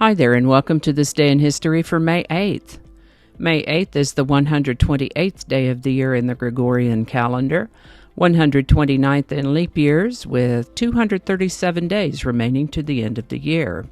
Hi there, and welcome to this day in history for May 8th. May 8th is the 128th day of the year in the Gregorian calendar, 129th in leap years, with 237 days remaining to the end of the year.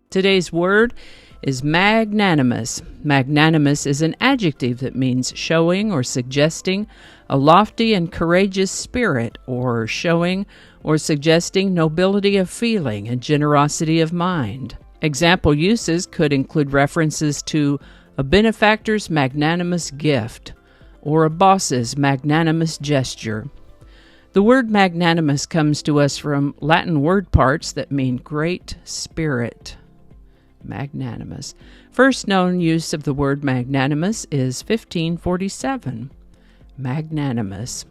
Today's word is magnanimous. Magnanimous is an adjective that means showing or suggesting a lofty and courageous spirit, or showing or suggesting nobility of feeling and generosity of mind. Example uses could include references to a benefactor's magnanimous gift or a boss's magnanimous gesture. The word magnanimous comes to us from Latin word parts that mean great spirit. Magnanimous. First known use of the word magnanimous is 1547. Magnanimous.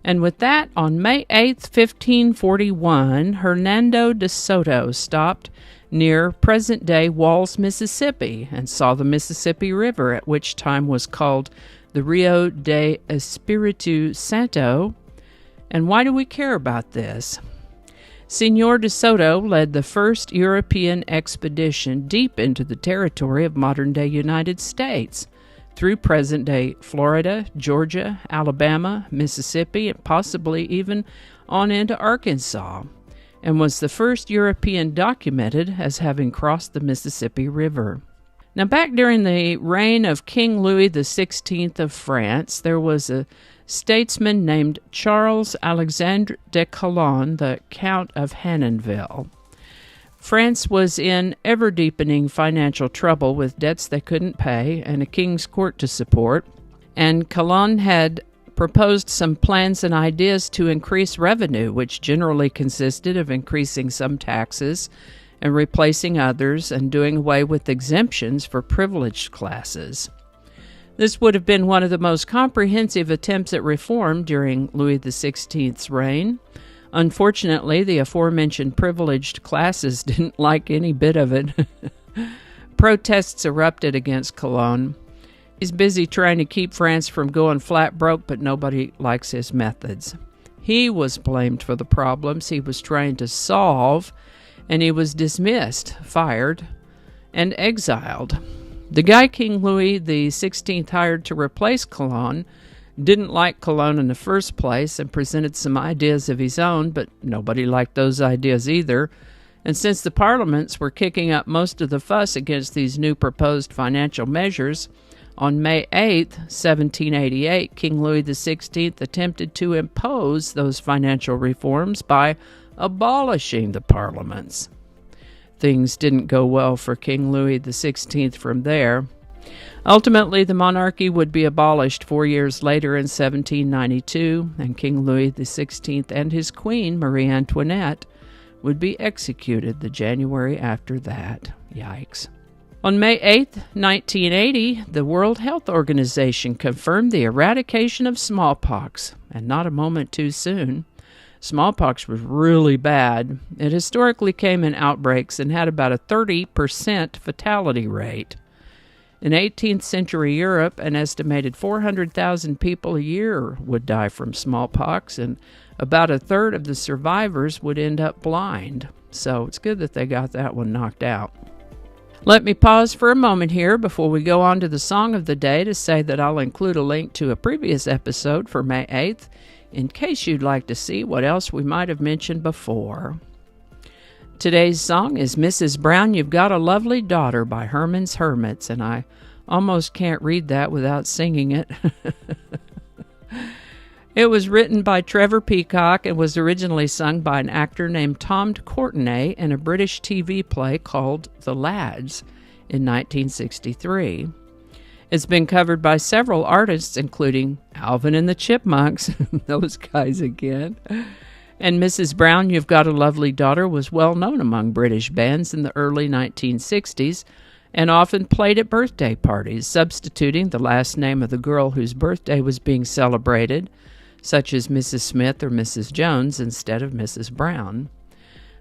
And with that, on May 8th, 1541, Hernando de Soto stopped near present-day Walls, Mississippi, and saw the Mississippi River, at which time was called the Rio de Espiritu Santo. And why do we care about this? Señor de Soto led the first European expedition deep into the territory of modern-day United States, through present-day Florida, Georgia, Alabama, Mississippi, and possibly even on into Arkansas, and was the first European documented as having crossed the Mississippi River. Now, back during the reign of King Louis XVI of France, there was a statesman named Charles Alexandre de Calonne, the Count of Hannonville. France was in ever-deepening financial trouble with debts they couldn't pay and a king's court to support, and Calonne had proposed some plans and ideas to increase revenue, which generally consisted of increasing some taxes and replacing others and doing away with exemptions for privileged classes. This would have been one of the most comprehensive attempts at reform during Louis XVI's reign. Unfortunately, the aforementioned privileged classes didn't like any bit of it. Protests erupted against Calonne. He's busy trying to keep France from going flat broke, but nobody likes his methods. He was blamed for the problems he was trying to solve, and he was dismissed, fired, and exiled. The guy King Louis XVI hired to replace Calonne didn't like Calonne in the first place and presented some ideas of his own, but nobody liked those ideas either. And since the parliaments were kicking up most of the fuss against these new proposed financial measures, on May 8, 1788, King Louis XVI attempted to impose those financial reforms by abolishing the parliaments. Things didn't go well for King Louis XVI from there. Ultimately, the monarchy would be abolished 4 years later in 1792, and King Louis XVI and his queen, Marie Antoinette, would be executed the January after that. Yikes. On May 8, 1980, the World Health Organization confirmed the eradication of smallpox, and not a moment too soon. Smallpox was really bad. It historically came in outbreaks and had about a 30% fatality rate. In 18th century Europe, an estimated 400,000 people a year would die from smallpox, and about a third of the survivors would end up blind. So it's good that they got that one knocked out. Let me pause for a moment here before we go on to the song of the day to say that I'll include a link to a previous episode for May 8th in case you'd like to see what else we might have mentioned before. Today's song is Mrs. Brown, You've Got a Lovely Daughter by Herman's Hermits, and I almost can't read that without singing it. It was written by Trevor Peacock and was originally sung by an actor named Tom Courtenay in a British TV play called The Lads in 1963. It's been covered by several artists, including Alvin and the Chipmunks, those guys again. And Mrs. Brown, You've Got a Lovely Daughter was well known among British bands in the early 1960s and often played at birthday parties, substituting the last name of the girl whose birthday was being celebrated, such as Mrs. Smith or Mrs. Jones, instead of Mrs. Brown.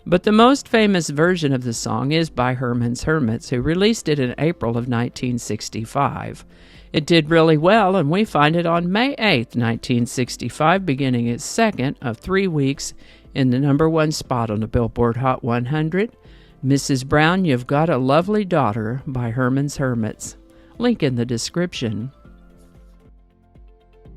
But the most famous version of the song is by Herman's Hermits, who released it in April of 1965. It did really well, and we find it on May 8, 1965, beginning its second of 3 weeks in the #1 spot on the Billboard Hot 100, Mrs. Brown, You've Got a Lovely Daughter by Herman's Hermits. Link in the description.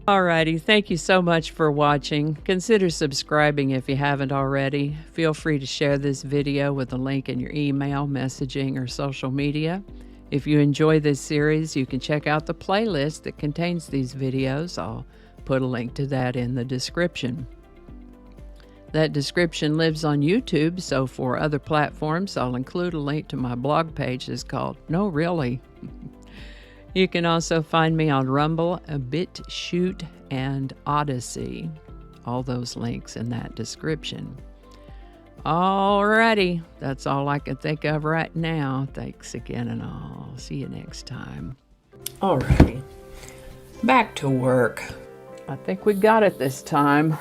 Alrighty, thank you so much for watching. Consider subscribing if you haven't already. Feel free to share this video with a link in your email, messaging, or social media. If you enjoy this series, you can check out the playlist that contains these videos. I'll put a link to that in the description. That description lives on YouTube, so for other platforms, I'll include a link to my blog page that's called No Really. You can also find me on Rumble, BitChute, and Odyssey. All those links in that description. Alrighty, that's all I can think of right now. Thanks again, and I'll see you next time. Alrighty, back to work. I think we got it this time.